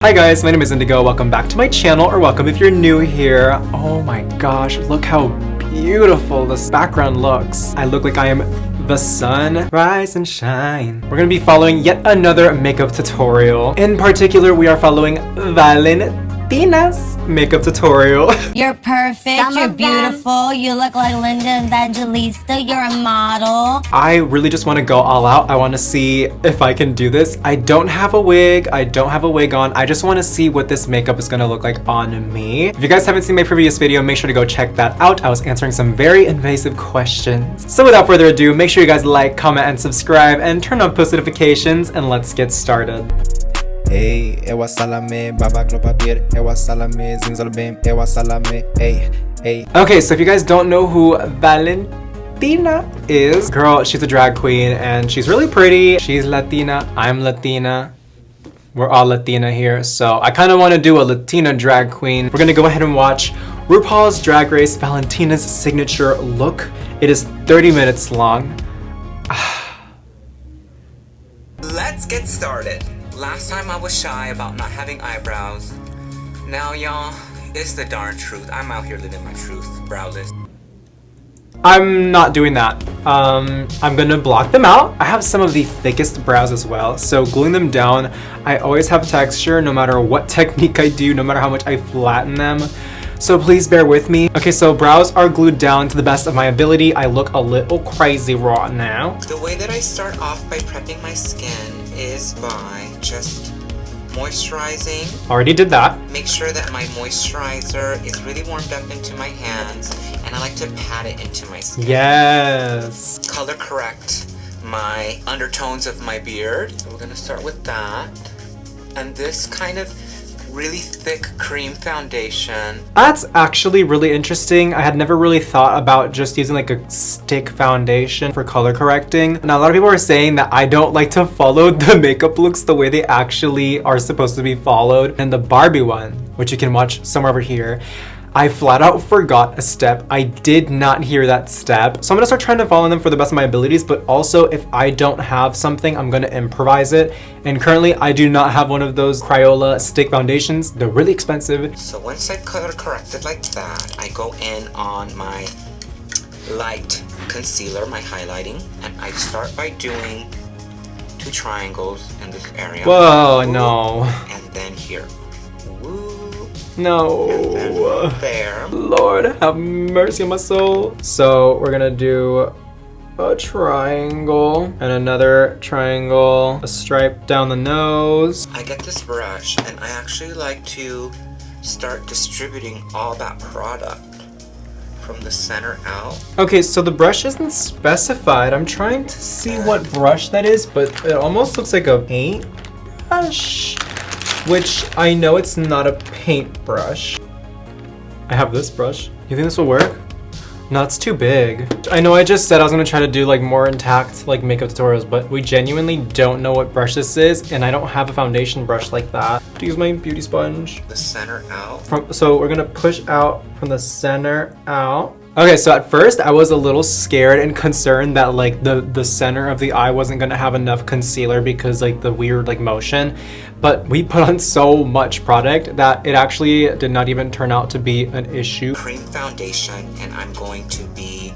Hi guys, my name is Indigo. Welcome back to my channel, or welcome if you're new here. Oh my gosh, look how beautiful this background looks. I look like I am the sun. Rise and shine. We're gonna be following yet another makeup tutorial. In particular, we are following Valentina's makeup tutorial. You're perfect, you're beautiful, you look like Linda Evangelista, you're a model. I really just want to go all out. I want to see if I can do this. I don't have a wig. I don't have a wig on. I just want to see what this makeup is going to look like on me. If you guys haven't seen my previous video, make sure to go check that out. I was answering some very invasive questions. So without further ado, make sure you guys like, comment, and subscribe, and turn on post notifications, and let's get started. Hey, ewa salame, baba klopapir, ewa salame, zinzolbim, ewa salame, hey. Okay, so if you guys don't know who Valentina is, girl, she's a drag queen and she's really pretty. She's Latina, I'm Latina. We're all Latina here, so I kind of want to do a Latina drag queen. We're gonna go ahead and watch RuPaul's Drag Race Valentina's signature look. It is 30 minutes long. Let's get started. Last time I was shy about not having eyebrows. Now, y'all, it's the darn truth. I'm out here living my truth, browless. I'm not doing that. I'm gonna block them out. I have some of the thickest brows as well, so gluing them down, I always have texture no matter what technique I do, no matter how much I flatten them. So please bear with me. Okay, so brows are glued down to the best of my ability. I look a little crazy right now. The way that I start off by prepping my skin is by just moisturizing. Already did that. Make sure that my moisturizer is really warmed up into my hands, and I like to pat it into my skin. Yes. Color correct my undertones of my beard. So we're gonna start with that. And this kind of really thick cream foundation. That's actually really interesting. I had never really thought about just using like a stick foundation for color correcting. Now a lot of people are saying that I don't like to follow the makeup looks the way they actually are supposed to be followed. And the Barbie one, which you can watch somewhere over here, I flat out forgot a step. I did not hear that step. So I'm gonna start trying to follow them for the best of my abilities, but also if I don't have something, I'm gonna improvise it. And currently I do not have one of those Crayola stick foundations. They're really expensive. So once I've color corrected like that, I go in on my light concealer, my highlighting, and I start by doing 2 triangles in this area. Whoa, no. And then here. Woo. No. There. Lord have mercy on my soul. So we're gonna do a triangle and another triangle, a stripe down the nose. I get this brush and I actually like to start distributing all that product from the center out. Okay, so the brush isn't specified. I'm trying to see what brush that is, but it almost looks like a paint brush, which I know it's not a paintbrush. I have this brush. You think this will work? No, it's too big. I know I just said I was gonna try to do like more intact like makeup tutorials, but we genuinely don't know what brush this is, and I don't have a foundation brush like that. To use my beauty sponge. The center out. So we're gonna push out from the center out. Okay, so at first I was a little scared and concerned that like the center of the eye wasn't gonna have enough concealer because like the weird like motion, but we put on so much product that it actually did not even turn out to be an issue. Cream foundation, and I'm going to be...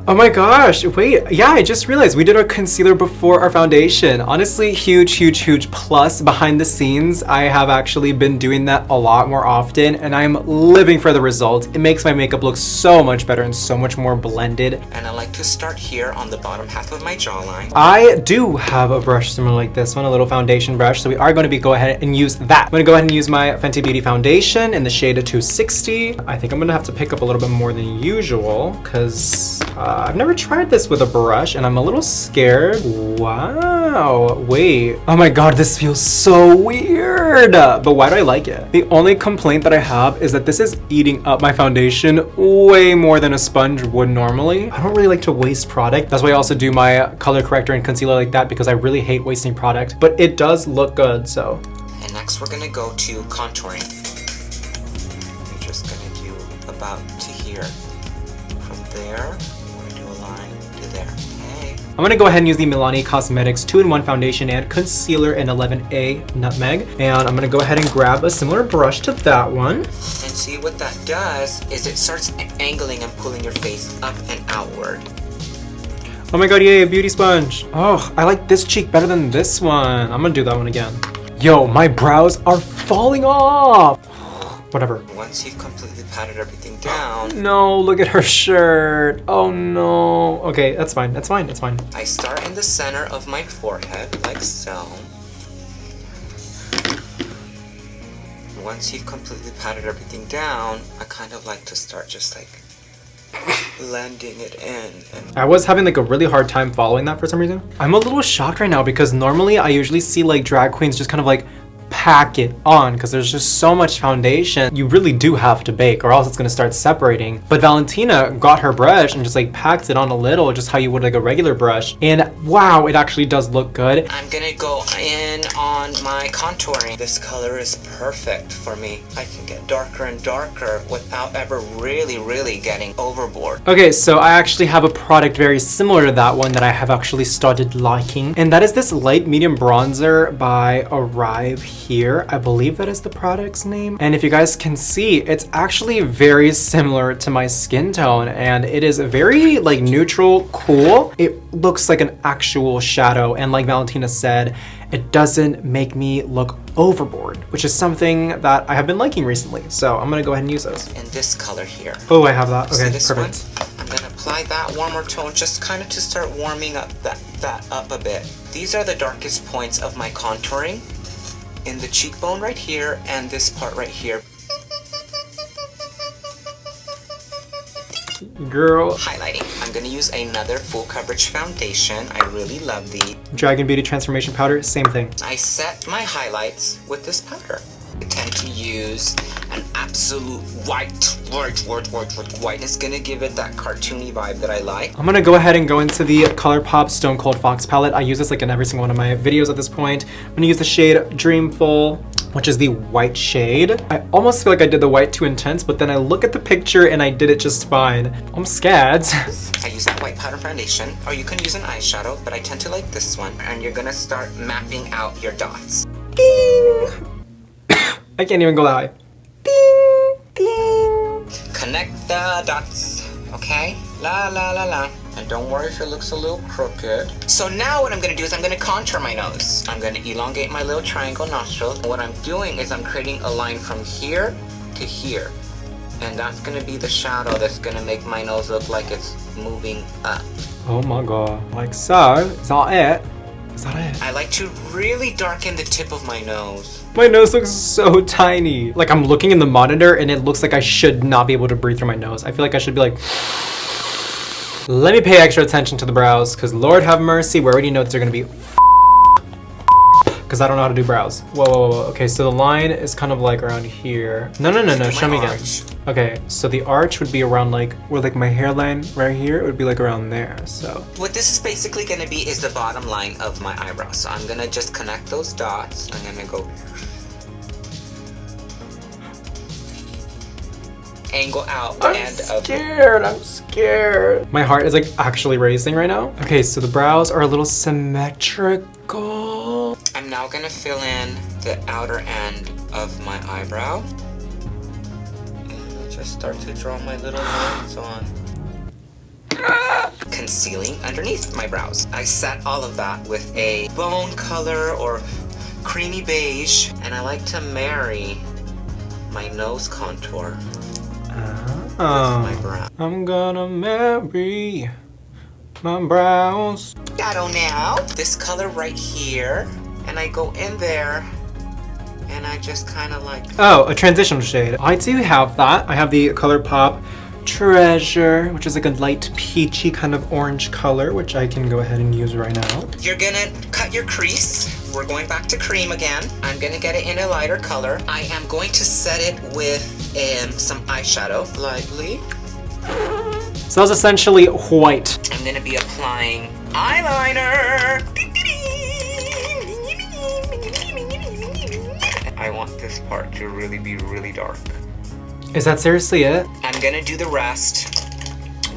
Oh my gosh, wait, yeah, I just realized we did our concealer before our foundation. Honestly, huge plus behind the scenes. I have actually been doing that a lot more often, and I'm living for the results. It makes my makeup look so much better and so much more blended. And I like to start here on the bottom half of my jawline. I do have a brush similar like this one, a little foundation brush, so we are going to go ahead and use that. I'm going to go ahead and use my Fenty Beauty foundation in the shade of 260. I think I'm going to have to pick up a little bit more than usual, because I've never tried this with a brush and I'm a little scared. Wow, wait. Oh my god, this feels so weird. But why do I like it? The only complaint that I have is that this is eating up my foundation way more than a sponge would normally. I don't really like to waste product. That's why I also do my color corrector and concealer like that, because I really hate wasting product. But it does look good, so. And next we're gonna go to contouring. We're just gonna do about to here. From there, we're gonna do a line to there. Hey. I'm gonna go ahead and use the Milani Cosmetics 2-in-1 Foundation and Concealer in 11A Nutmeg. And I'm gonna go ahead and grab a similar brush to that one. And see what that does is it starts angling and pulling your face up and outward. Oh my god, yay, a beauty sponge. Oh, I like this cheek better than this one. I'm gonna do that one again. Yo, my brows are falling off. Whatever. Once you've completely patted everything down. No, look at her shirt. Oh no. Okay, that's fine. That's fine. That's fine. I start in the center of my forehead, like so. Once you've completely patted everything down, I kind of like to start just like blending it in. And I was having like a really hard time following that for some reason. I'm a little shocked right now because normally I usually see like drag queens just kind of like pack it on because there's just so much foundation. You really do have to bake or else it's gonna start separating. But Valentina got her brush and just like packed it on a little, just how you would like a regular brush. And wow, it actually does look good. I'm gonna go in on my contouring. This color is perfect for me. I can get darker and darker without ever really getting overboard. Okay, so I actually have a product very similar to that one that I have actually started liking. And that is this light medium bronzer by Arrive here. I believe that is the product's name. And if you guys can see, it's actually very similar to my skin tone and it is very like neutral, cool. It looks like an actual shadow and like Valentina said, it doesn't make me look overboard, which is something that I have been liking recently. So I'm gonna go ahead and use those. In this color here. Oh, I have that. Okay, See this perfect. one? I'm gonna apply that warmer tone just kind of to start warming up that up a bit. These are the darkest points of my contouring. In the cheekbone right here and this part right here. Girl. Highlighting. I'm gonna use another full coverage foundation. I really love the Dragon Beauty Transformation Powder, same thing. I set my highlights with this powder. I tend to use an absolute white. It's gonna give it that cartoony vibe that I like. I'm gonna go ahead and go into the ColourPop Stone Cold Fox palette. I use this like in every single one of my videos at this point. I'm gonna use the shade Dreamful, which is the white shade. I almost feel like I did the white too intense, but then I look at the picture and I did it just fine. I'm scared. I use that white powder foundation, or you can use an eyeshadow, but I tend to like this one. And you're gonna start mapping out your dots. Ding! I can't even go that high. Ding! Ding! Connect the dots, okay? La la la la. And don't worry if it looks a little crooked. So now what I'm gonna do is I'm gonna contour my nose. I'm gonna elongate my little triangle nostrils. What I'm doing is I'm creating a line from here to here. And that's gonna be the shadow that's gonna make my nose look like it's moving up. Oh my god. Like so. Is that it? Is that it? I like to really darken the tip of my nose. My nose looks so tiny. Like I'm looking in the monitor and it looks like I should not be able to breathe through my nose. I feel like I should be like... Let me pay extra attention to the brows, because Lord have mercy, we already know that they're gonna be because I don't know how to do brows. Whoa. Okay, so the line is kind of like around here. No, show me again. Okay, so the arch would be around like, where like my hairline right here, it would be like around there, so. What this is basically gonna be is the bottom line of my eyebrow. So I'm gonna just connect those dots. I'm gonna go angle out the end of it. I'm scared. My heart is like actually racing right now. Okay, so the brows are a little symmetrical. I'm now gonna fill in the outer end of my eyebrow. And I'll just start to draw my little lines on. Concealing underneath my brows. I set all of that with a bone color or creamy beige. And I like to marry my nose contour. My brow. I'm gonna marry my brows. Shadow now. This color right here. And I go in there and I just kind of like... Oh, a transitional shade. I do have that. I have the ColourPop Treasure, which is like a light peachy kind of orange color, which I can go ahead and use right now. You're gonna cut your crease. We're going back to cream again. I'm gonna get it in a lighter color. I am going to set it with some eyeshadow, lightly. So that was essentially white. I'm gonna be applying eyeliner. I want this part to really be really dark. Is that seriously it? I'm gonna do the rest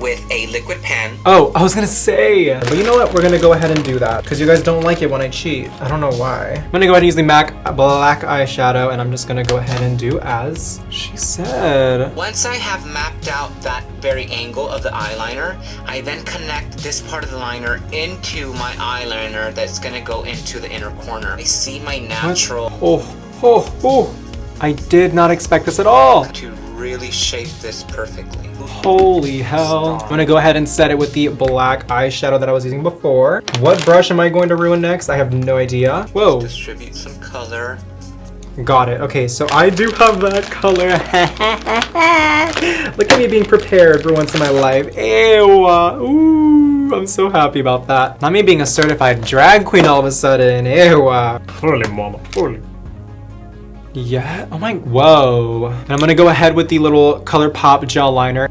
with a liquid pen. Oh, I was gonna say, but you know what? We're gonna go ahead and do that because you guys don't like it when I cheat. I don't know why. I'm gonna go ahead and use the MAC black eyeshadow, and I'm just gonna go ahead and do as she said. Once I have mapped out that very angle of the eyeliner, I then connect this part of the liner into my eyeliner that's gonna go into the inner corner. I see my natural Oh, I did not expect this at all. to really shape this perfectly. Holy hell. I'm gonna go ahead and set it with the black eyeshadow that I was using before. What brush am I going to ruin next? I have no idea. Whoa. Distribute some color. Got it. Okay, so I do have that color. Look at me being prepared for once in my life. Ew. Ooh, I'm so happy about that. Not me being a certified drag queen all of a sudden. Ew. Fully, mama, fully. Yeah, oh my, whoa. And I'm gonna go ahead with the little ColourPop gel liner.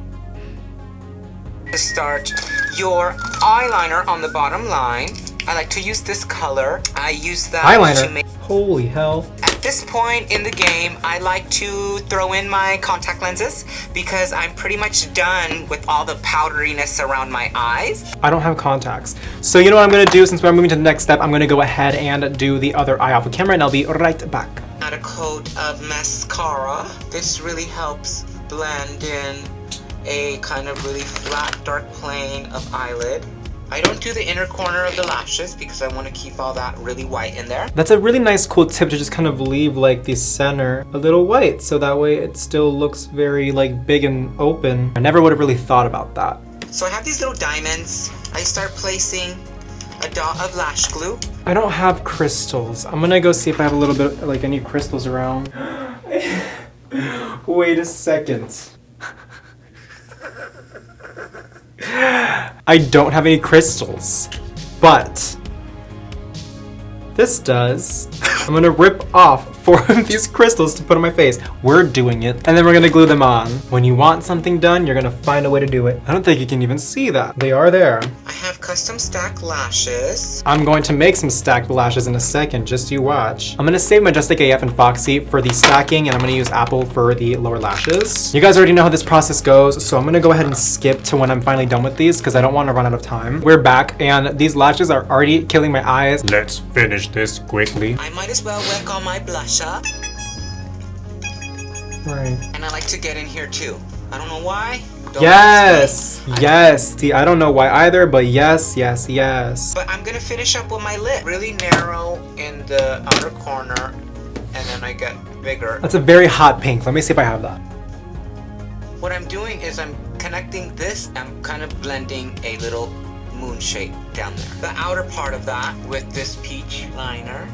To start your eyeliner on the bottom line, I like to use this color. I use that to Eyeliner. make... Holy hell. At this point in the game, I like to throw in my contact lenses because I'm pretty much done with all the powderiness around my eyes. I don't have contacts. So you know what I'm gonna do since we're moving to the next step? I'm gonna go ahead and do the other eye off the camera and I'll be right back. Add a coat of mascara. This really helps blend in a kind of really flat, dark plane of eyelid. I don't do the inner corner of the lashes because I want to keep all that really white in there. That's a really nice cool tip to just kind of leave like the center a little white so that way it still looks very like big and open. I never would have really thought about that. So I have these little diamonds. I start placing a dot of lash glue. I don't have crystals. I'm gonna go see if I have a little bit like any crystals around. Wait a second. I don't have any crystals, but this does. I'm gonna rip off 4 of these crystals to put on my face. We're doing it, and then we're gonna glue them on. When you want something done, you're gonna find a way to do it. I don't think you can even see that. They are there. I have custom stack lashes. I'm going to make some stacked lashes in a second, just you watch. I'm gonna save Majestic AF and Foxy for the stacking, and I'm gonna use Apple for the lower lashes. You guys already know how this process goes, so I'm gonna go ahead and skip to when I'm finally done with these because I don't want to run out of time. We're back, and these lashes are already killing my eyes. Let's finish this quickly. I might as well work on my blusher. Right. And I like to get in here too. I don't know why. Don't Yes! ask me. Yes! See, I don't know why either, but yes, yes, yes. But I'm gonna finish up with my lip. Really narrow in the outer corner, and then I get bigger. That's a very hot pink. Let me see if I have that. What I'm doing is I'm connecting this, I'm kind of blending a little moon shape down there. The outer part of that with this peach liner.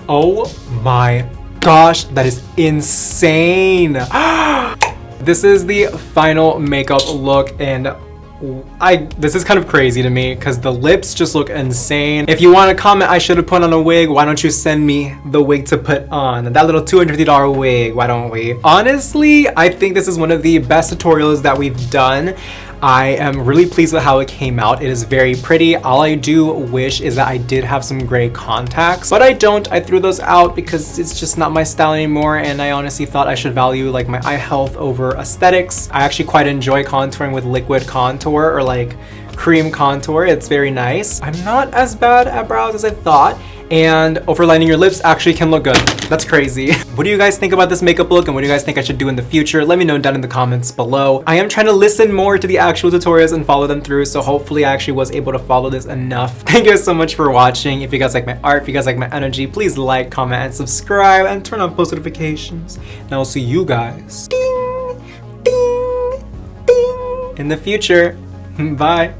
Oh my gosh, that is insane. This is the final makeup look, and this is kind of crazy to me because the lips just look insane. If you want to comment I should have put on a wig, why don't you send me the wig to put on? That little $250 wig, why don't we? Honestly, I think this is one of the best tutorials that we've done. I am really pleased with how it came out. It is very pretty. All I do wish is that I did have some gray contacts, but I don't. I threw those out because it's just not my style anymore, and I honestly thought I should value like my eye health over aesthetics. I actually quite enjoy contouring with liquid contour or like cream contour. It's very nice. I'm not as bad at brows as I thought, and overlining your lips actually can look good. That's crazy. What do you guys think about this makeup look, and what do you guys think I should do in the future? Let me know down in the comments below. I am trying to listen more to the actual tutorials and follow them through, so hopefully I actually was able to follow this enough. Thank you guys so much for watching. If you guys like my art, if you guys like my energy, please like, comment, and subscribe, and turn on post notifications. And I will see you guys ding, ding, ding, in the future. Bye.